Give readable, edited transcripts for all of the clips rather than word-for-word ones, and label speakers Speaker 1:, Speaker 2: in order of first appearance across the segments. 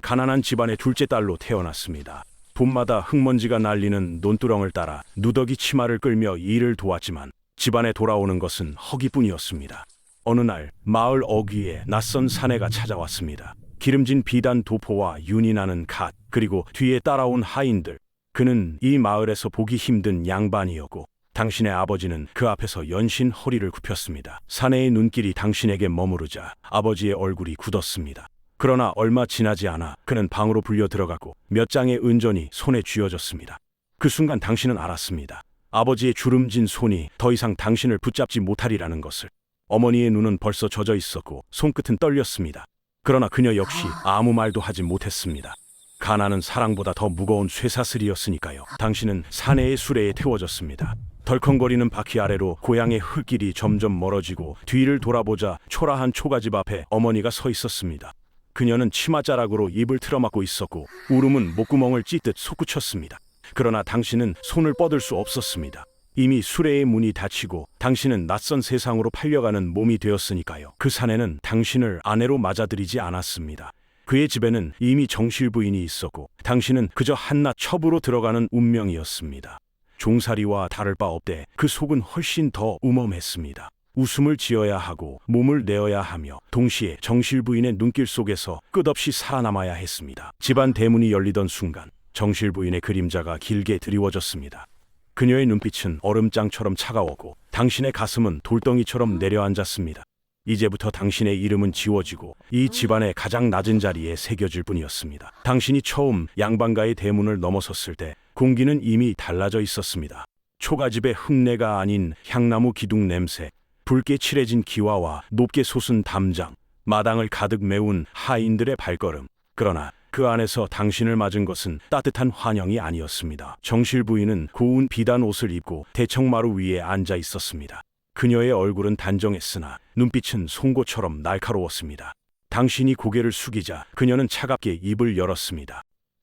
Speaker 1: 가난한 집안의 둘째 딸로 태어났습니다. 봄마다 흙먼지가 날리는 논두렁을 따라 누더기 치마를 끌며 일을 도왔지만 집안에 돌아오는 것은 허기뿐이었습니다. 어느 날 마을 어귀에 낯선 사내가 찾아왔습니다. 기름진 비단 도포와 윤이 나는 갓, 그리고 뒤에 따라온 하인들. 그는 이 마을에서 보기 힘든 양반이었고 당신의 아버지는 그 앞에서 연신 허리를 굽혔습니다. 사내의 눈길이 당신에게 머무르자 아버지의 얼굴이 굳었습니다. 그러나 얼마 지나지 않아 그는 방으로 불려 들어가고 몇 장의 은전이 손에 쥐어졌습니다. 그 순간 당신은 알았습니다. 아버지의 주름진 손이 더 이상 당신을 붙잡지 못하리라는 것을. 어머니의 눈은 벌써 젖어 있었고 손끝은 떨렸습니다. 그러나 그녀 역시 아무 말도 하지 못했습니다. 가난은 사랑보다 더 무거운 쇠사슬이었으니까요. 당신은 사내의 수레에 태워졌습니다. 덜컹거리는 바퀴 아래로 고향의 흙길이 점점 멀어지고 뒤를 돌아보자 초라한 초가집 앞에 어머니가 서 있었습니다. 그녀는 치맛자락으로 입을 틀어막고 있었고 울음은 목구멍을 찢듯 솟구쳤습니다. 그러나 당신은 손을 뻗을 수 없었습니다. 이미 수레의 문이 닫히고 당신은 낯선 세상으로 팔려가는 몸이 되었으니까요. 그 사내는 당신을 아내로 맞아들이지 않았습니다. 그의 집에는 이미 정실 부인이 있었고 당신은 그저 한낱 첩으로 들어가는 운명이었습니다. 종살이와 다를 바 없되 그 속은 훨씬 더 우멈했습니다. 웃음을 지어야 하고 몸을 내어야 하며 동시에 정실 부인의 눈길 속에서 끝없이 살아남아야 했습니다. 집안 대문이 열리던 순간 정실 부인의 그림자가 길게 드리워졌습니다. 그녀의 눈빛은 얼음장처럼 차가웠고 당신의 가슴은 돌덩이처럼 내려앉았습니다. 이제부터 당신의 이름은 지워지고 이 집안의 가장 낮은 자리에 새겨질 뿐이었습니다. 당신이 처음 양반가의 대문을 넘어섰을 때 공기는 이미 달라져 있었습니다. 초가집의 흙내가 아닌 향나무 기둥 냄새, 붉게 칠해진 기와와 높게 솟은 담장, 마당을 가득 메운 하인들의 발걸음. 그러나 그 안에서 당신을 맞은 것은 따뜻한 환영이 아니었습니다. 정실 부인은 고운 비단 옷을 입고 대청마루 위에 앉아 있었습니다. 그녀의 얼굴은 단정했으나 눈빛은 송곳처럼 날카로웠습니다. 당신이 고개를 숙이자 그녀는 차갑게 입을 열었습니다.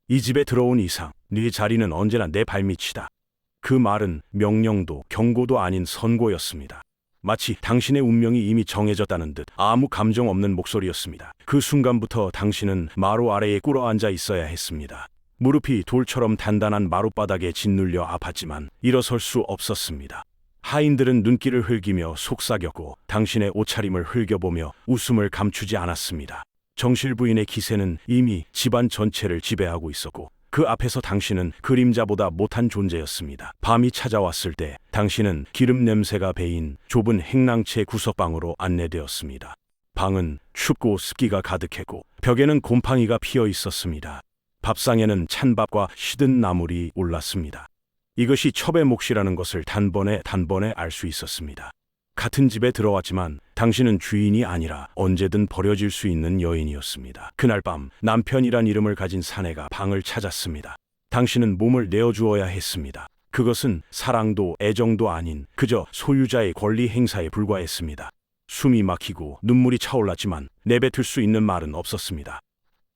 Speaker 1: 이 집에 들어온 이상 네 자리는 언제나 내 발밑이다. 그 말은 명령도 경고도 아닌 선고였습니다. 마치 당신의 운명이 이미 정해졌다는 듯 아무 감정 없는 목소리였습니다. 그 순간부터 당신은 마루 아래에 꿇어앉아 있어야 했습니다. 무릎이 돌처럼 단단한 마룻바닥에 짓눌려 아팠지만 일어설 수 없었습니다. 하인들은 눈길을 흘기며 속삭였고 당신의 옷차림을 흘겨보며 웃음을 감추지 않았습니다. 정실 부인의 기세는 이미 집안 전체를 지배하고 있었고 그 앞에서 당신은 그림자보다 못한 존재였습니다. 밤이 찾아왔을 때 당신은 기름 냄새가 배인 좁은 행랑채 구석방으로 안내되었습니다. 방은 춥고 습기가 가득했고 벽에는 곰팡이가 피어 있었습니다. 밥상에는 찬밥과 시든 나물이 올랐습니다. 이것이 첩의 몫이라는 것을 단번에 알 수 있었습니다. 같은 집에 들어왔지만 당신은 주인이 아니라 언제든 버려질 수 있는 여인이었습니다. 그날 밤 남편이란 이름을 가진 사내가 방을 찾았습니다. 당신은 몸을 내어주어야 했습니다. 그것은 사랑도 애정도 아닌 그저 소유자의 권리 행사에 불과했습니다. 숨이 막히고 눈물이 차올랐지만 내뱉을 수 있는 말은 없었습니다.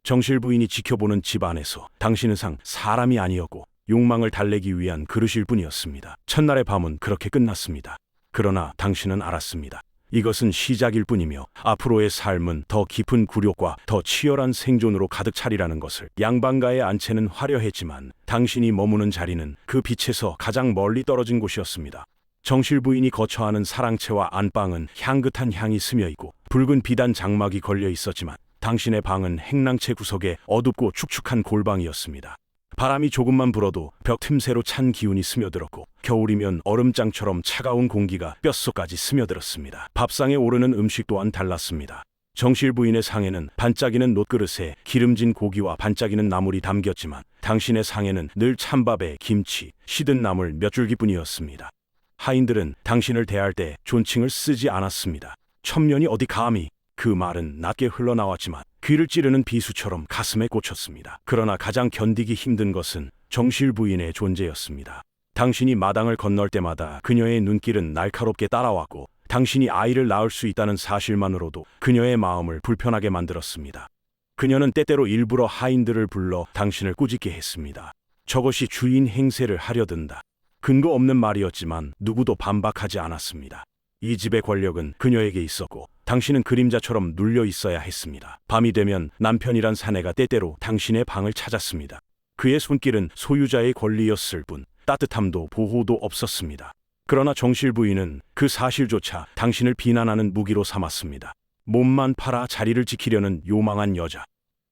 Speaker 1: 정실 부인이 지켜보는 집 안에서 당신은 사람이 아니었고 욕망을 달래기 위한 그릇일 뿐이었습니다. 첫날의 밤은 그렇게 끝났습니다. 그러나 당신은 알았습니다. 이것은 시작일 뿐이며 앞으로의 삶은 더 깊은 굴욕과 더 치열한 생존으로 가득 차리라는 것을. 양반가의 안채는 화려했지만 당신이 머무는 자리는 그 빛에서 가장 멀리 떨어진 곳이었습니다. 정실 부인이 거처하는 사랑채와 안방은 향긋한 향이 스며있고 붉은 비단 장막이 걸려 있었지만 당신의 방은 행랑채 구석에 어둡고 축축한 골방이었습니다. 바람이 조금만 불어도 벽 틈새로 찬 기운이 스며들었고 겨울이면 얼음장처럼 차가운 공기가 뼛속까지 스며들었습니다. 밥상에 오르는 음식 또한 달랐습니다. 정실 부인의 상에는 반짝이는 놋그릇에 기름진 고기와 반짝이는 나물이 담겼지만 당신의 상에는 늘 찬밥에 김치, 시든 나물 몇 줄기뿐이었습니다. 하인들은 당신을 대할 때 존칭을 쓰지 않았습니다. 첩년이 어디 감히. 그 말은 낮게 흘러나왔지만 귀를 찌르는 비수처럼 가슴에 꽂혔습니다. 그러나 가장 견디기 힘든 것은 정실 부인의 존재였습니다. 당신이 마당을 건널 때마다 그녀의 눈길은 날카롭게 따라왔고 당신이 아이를 낳을 수 있다는 사실만으로도 그녀의 마음을 불편하게 만들었습니다. 그녀는 때때로 일부러 하인들을 불러 당신을 꾸짖게 했습니다. 저것이 주인 행세를 하려든다. 근거 없는 말이었지만 누구도 반박하지 않았습니다. 이 집의 권력은 그녀에게 있었고 당신은 그림자처럼 눌려 있어야 했습니다. 밤이 되면 남편이란 사내가 때때로 당신의 방을 찾았습니다. 그의 손길은 소유자의 권리였을 뿐 따뜻함도 보호도 없었습니다. 그러나 정실 부인은 그 사실조차 당신을 비난하는 무기로 삼았습니다. 몸만 팔아 자리를 지키려는 요망한 여자.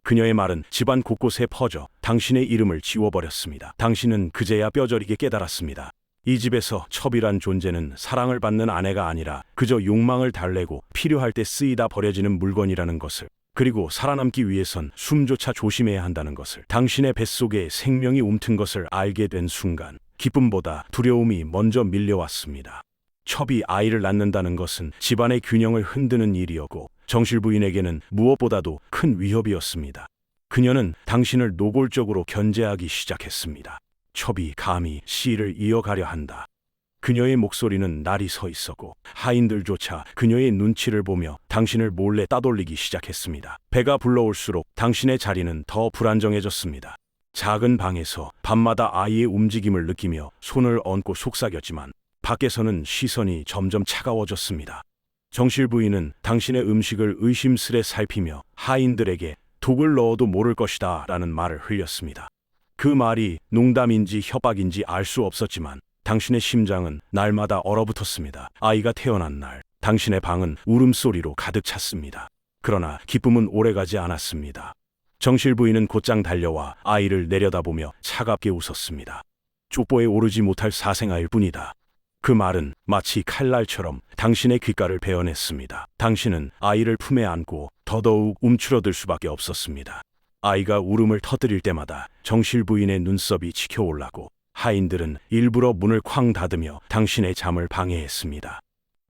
Speaker 1: 그녀의 말은 집안 곳곳에 퍼져 당신의 이름을 지워버렸습니다. 당신은 그제야 뼈저리게 깨달았습니다. 이 집에서 첩이란 존재는 사랑을 받는 아내가 아니라 그저 욕망을 달래고 필요할 때 쓰이다 버려지는 물건이라는 것을, 그리고 살아남기 위해선 숨조차 조심해야 한다는 것을, 당신의 뱃속에 생명이 움튼 것을 알게 된 순간 기쁨보다 두려움이 먼저 밀려왔습니다. 첩이 아이를 낳는다는 것은 집안의 균형을 흔드는 일이었고 정실 부인에게는 무엇보다도 큰 위협이었습니다. 그녀는 당신을 노골적으로 견제하기 시작했습니다. 첩이 감히 시를 이어가려 한다. 그녀의 목소리는 날이 서 있었고 하인들조차 그녀의 눈치를 보며 당신을 몰래 따돌리기 시작했습니다. 배가 불러올수록 당신의 자리는 더 불안정해졌습니다. 작은 방에서 밤마다 아이의 움직임을 느끼며 손을 얹고 속삭였지만 밖에서는 시선이 점점 차가워졌습니다. 정실 부인은 당신의 음식을 의심스레 살피며 하인들에게 독을 넣어도 모를 것이다 라는 말을 흘렸습니다. 그 말이 농담인지 협박인지 알 수 없었지만 당신의 심장은 날마다 얼어붙었습니다. 아이가 태어난 날 당신의 방은 울음소리로 가득 찼습니다. 그러나 기쁨은 오래가지 않았습니다. 정실 부인은 곧장 달려와 아이를 내려다보며 차갑게 웃었습니다. 족보에 오르지 못할 사생아일 뿐이다. 그 말은 마치 칼날처럼 당신의 귓가를 베어냈습니다. 당신은 아이를 품에 안고 더더욱 움츠러들 수밖에 없었습니다. 아이가 울음을 터뜨릴 때마다 정실 부인의 눈썹이 치켜올라고 하인들은 일부러 문을 쾅 닫으며 당신의 잠을 방해했습니다.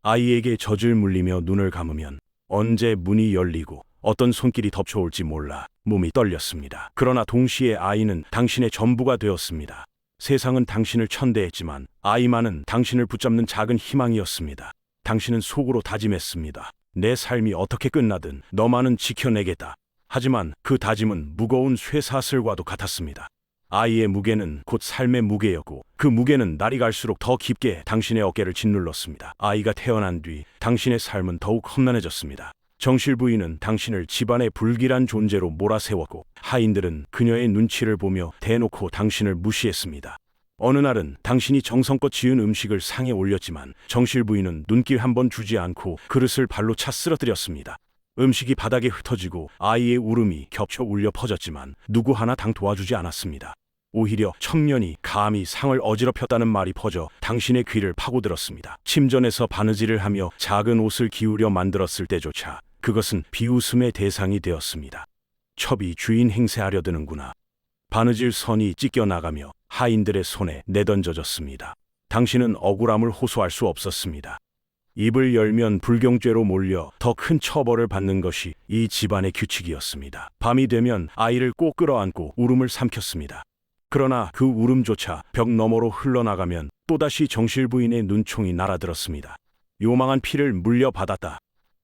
Speaker 1: 아이에게 젖을 물리며 눈을 감으면 언제 문이 열리고 어떤 손길이 덮쳐올지 몰라 몸이 떨렸습니다. 그러나 동시에 아이는 당신의 전부가 되었습니다. 세상은 당신을 천대했지만 아이만은 당신을 붙잡는 작은 희망이었습니다. 당신은 속으로 다짐했습니다. 내 삶이 어떻게 끝나든 너만은 지켜내겠다. 하지만 그 다짐은 무거운 쇠사슬과도 같았습니다. 아이의 무게는 곧 삶의 무게였고 그 무게는 날이 갈수록 더 깊게 당신의 어깨를 짓눌렀습니다. 아이가 태어난 뒤 당신의 삶은 더욱 험난해졌습니다. 정실 부인은 당신을 집안의 불길한 존재로 몰아세웠고 하인들은 그녀의 눈치를 보며 대놓고 당신을 무시했습니다. 어느 날은 당신이 정성껏 지은 음식을 상에 올렸지만 정실 부인은 눈길 한 번 주지 않고 그릇을 발로 차 쓰러뜨렸습니다. 음식이 바닥에 흩어지고 아이의 울음이 겹쳐 울려 퍼졌지만 누구 하나 당 도와주지 않았습니다. 오히려 청년이 감히 상을 어지럽혔다는 말이 퍼져 당신의 귀를 파고들었습니다. 침전에서 바느질을 하며 작은 옷을 기우려 만들었을 때조차 그것은 비웃음의 대상이 되었습니다. 첩이 주인 행세하려 드는구나. 바느질 선이 찢겨나가며 하인들의 손에 내던져졌습니다. 당신은 억울함을 호소할 수 없었습니다. 입을 열면 불경죄로 몰려 더 큰 처벌을 받는 것이 이 집안의 규칙이었습니다. 밤이 되면 아이를 꼭 끌어안고 울음을 삼켰습니다. 그러나 그 울음조차 벽 너머로 흘러나가면 또다시 정실 부인의 눈총이 날아들었습니다. 요망한 피를 물려받았다.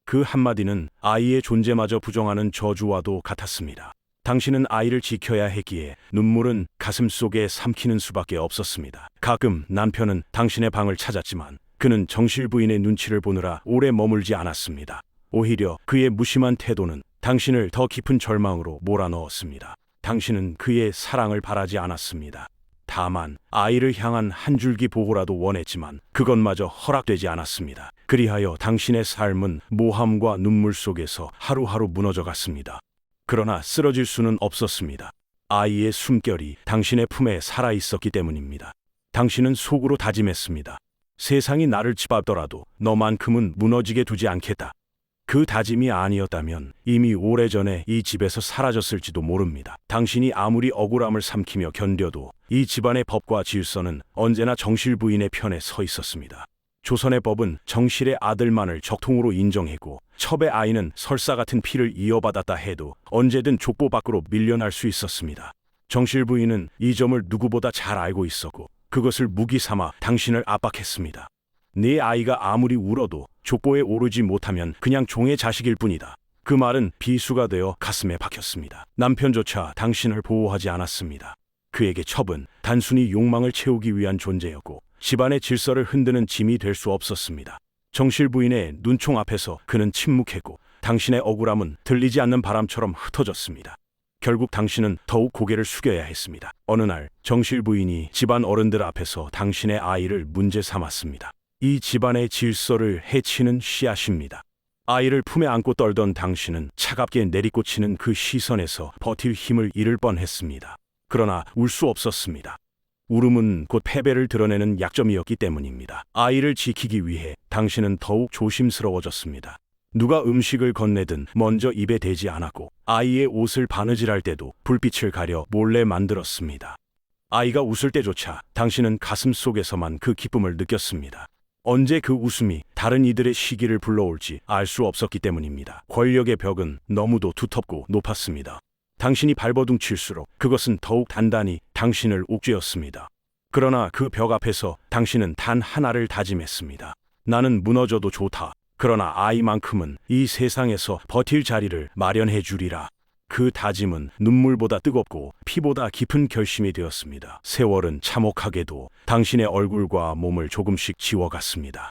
Speaker 1: 그 한마디는 아이의 존재마저 부정하는 저주와도 같았습니다. 당신은 아이를 지켜야 했기에 눈물은 가슴속에 삼키는 수밖에 없었습니다. 가끔 남편은 당신의 방을 찾았지만 그는 정실 부인의 눈치를 보느라 오래 머물지 않았습니다. 오히려 그의 무심한 태도는 당신을 더 깊은 절망으로 몰아넣었습니다. 당신은 그의 사랑을 바라지 않았습니다. 다만 아이를 향한 한 줄기 보호라도 원했지만 그것마저 허락되지 않았습니다. 그리하여 당신의 삶은 모함과 눈물 속에서 하루하루 무너져 갔습니다. 그러나 쓰러질 수는 없었습니다. 아이의 숨결이 당신의 품에 살아있었기 때문입니다. 당신은 속으로 다짐했습니다. 세상이 나를 짓밟더라도 너만큼은 무너지게 두지 않겠다. 그 다짐이 아니었다면 이미 오래전에 이 집에서 사라졌을지도 모릅니다. 당신이 아무리 억울함을 삼키며 견뎌도 이 집안의 법과 질서는 언제나 정실 부인의 편에 서 있었습니다. 조선의 법은 정실의 아들만을 적통으로 인정했고 첩의 아이는 설사 같은 피를 이어받았다 해도 언제든 족보 밖으로 밀려날 수 있었습니다. 정실 부인은 이 점을 누구보다 잘 알고 있었고 그것을 무기 삼아 당신을 압박했습니다. 네 아이가 아무리 울어도 족보에 오르지 못하면 그냥 종의 자식일 뿐이다. 그 말은 비수가 되어 가슴에 박혔습니다. 남편조차 당신을 보호하지 않았습니다. 그에게 첩은 단순히 욕망을 채우기 위한 존재였고 집안의 질서를 흔드는 짐이 될 수 없었습니다. 정실 부인의 눈총 앞에서 그는 침묵했고 당신의 억울함은 들리지 않는 바람처럼 흩어졌습니다. 결국 당신은 더욱 고개를 숙여야 했습니다. 어느 날 정실 부인이 집안 어른들 앞에서 당신의 아이를 문제 삼았습니다. 이 집안의 질서를 해치는 씨앗입니다. 아이를 품에 안고 떨던 당신은 차갑게 내리꽂히는 그 시선에서 버틸 힘을 잃을 뻔했습니다. 그러나 울 수 없었습니다. 울음은 곧 패배를 드러내는 약점이었기 때문입니다. 아이를 지키기 위해 당신은 더욱 조심스러워졌습니다. 누가 음식을 건네든 먼저 입에 대지 않았고 아이의 옷을 바느질할 때도 불빛을 가려 몰래 만들었습니다. 아이가 웃을 때조차 당신은 가슴 속에서만 그 기쁨을 느꼈습니다. 언제 그 웃음이 다른 이들의 시기를 불러올지 알 수 없었기 때문입니다. 권력의 벽은 너무도 두텁고 높았습니다. 당신이 발버둥칠수록 그것은 더욱 단단히 당신을 옥죄었습니다. 그러나 그 벽 앞에서 당신은 단 하나를 다짐했습니다. 나는 무너져도 좋다. 그러나 아이만큼은 이 세상에서 버틸 자리를 마련해 주리라. 그 다짐은 눈물보다 뜨겁고 피보다 깊은 결심이 되었습니다. 세월은 참혹하게도 당신의 얼굴과 몸을 조금씩 지워갔습니다.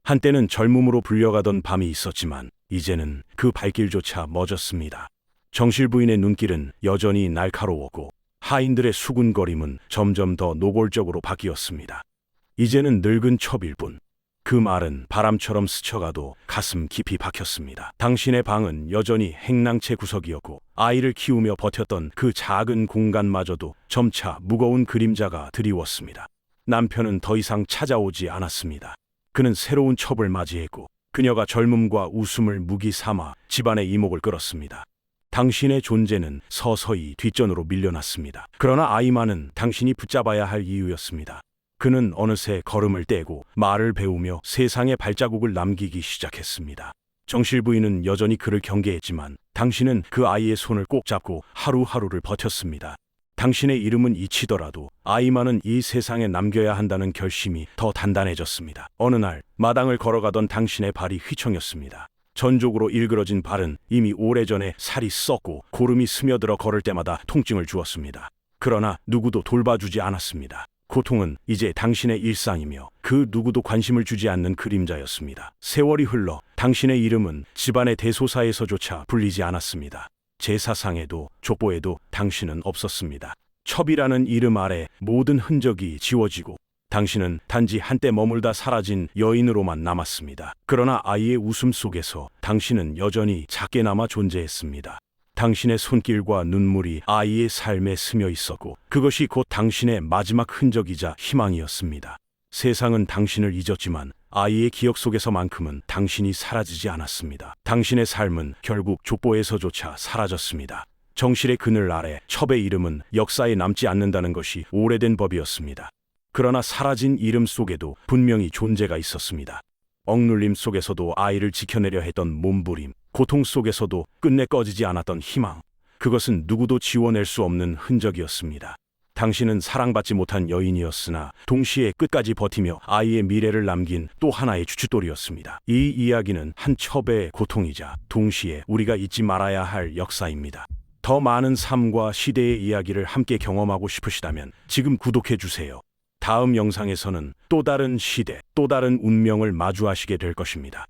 Speaker 1: 한때는 젊음으로 불려가던 밤이 있었지만 이제는 그 발길조차 멎었습니다. 정실 부인의 눈길은 여전히 날카로웠고 하인들의 수군거림은 점점 더 노골적으로 바뀌었습니다. 이제는 늙은 첩일 뿐. 그 말은 바람처럼 스쳐가도 가슴 깊이 박혔습니다. 당신의 방은 여전히 행랑채 구석이었고 아이를 키우며 버텼던 그 작은 공간마저도 점차 무거운 그림자가 드리웠습니다. 남편은 더 이상 찾아오지 않았습니다. 그는 새로운 첩을 맞이했고 그녀가 젊음과 웃음을 무기 삼아 집안의 이목을 끌었습니다. 당신의 존재는 서서히 뒷전으로 밀려났습니다. 그러나 아이만은 당신이 붙잡아야 할 이유였습니다. 그는 어느새 걸음을 떼고 말을 배우며 세상에 발자국을 남기기 시작했습니다. 정실 부인은 여전히 그를 경계했지만 당신은 그 아이의 손을 꼭 잡고 하루하루를 버텼습니다. 당신의 이름은 잊히더라도 아이만은 이 세상에 남겨야 한다는 결심이 더 단단해졌습니다. 어느 날 마당을 걸어가던 당신의 발이 휘청였습니다. 전족으로 일그러진 발은 이미 오래전에 살이 썩고 고름이 스며들어 걸을 때마다 통증을 주었습니다. 그러나 누구도 돌봐주지 않았습니다. 고통은 이제 당신의 일상이며 그 누구도 관심을 주지 않는 그림자였습니다. 세월이 흘러 당신의 이름은 집안의 대소사에서조차 불리지 않았습니다. 제사상에도 족보에도 당신은 없었습니다. 첩이라는 이름 아래 모든 흔적이 지워지고 당신은 단지 한때 머물다 사라진 여인으로만 남았습니다. 그러나 아이의 웃음 속에서 당신은 여전히 작게 남아 존재했습니다. 당신의 손길과 눈물이 아이의 삶에 스며 있었고 그것이 곧 당신의 마지막 흔적이자 희망이었습니다. 세상은 당신을 잊었지만 아이의 기억 속에서만큼은 당신이 사라지지 않았습니다. 당신의 삶은 결국 족보에서조차 사라졌습니다. 정실의 그늘 아래 첩의 이름은 역사에 남지 않는다는 것이 오래된 법이었습니다. 그러나 사라진 이름 속에도 분명히 존재가 있었습니다. 억눌림 속에서도 아이를 지켜내려 했던 몸부림, 고통 속에서도 끝내 꺼지지 않았던 희망, 그것은 누구도 지워낼 수 없는 흔적이었습니다. 당신은 사랑받지 못한 여인이었으나 동시에 끝까지 버티며 아이의 미래를 남긴 또 하나의 주춧돌이었습니다. 이 이야기는 한 첩의 고통이자 동시에 우리가 잊지 말아야 할 역사입니다. 더 많은 삶과 시대의 이야기를 함께 경험하고 싶으시다면 지금 구독해주세요. 다음 영상에서는 또 다른 시대, 또 다른 운명을 마주하시게 될 것입니다.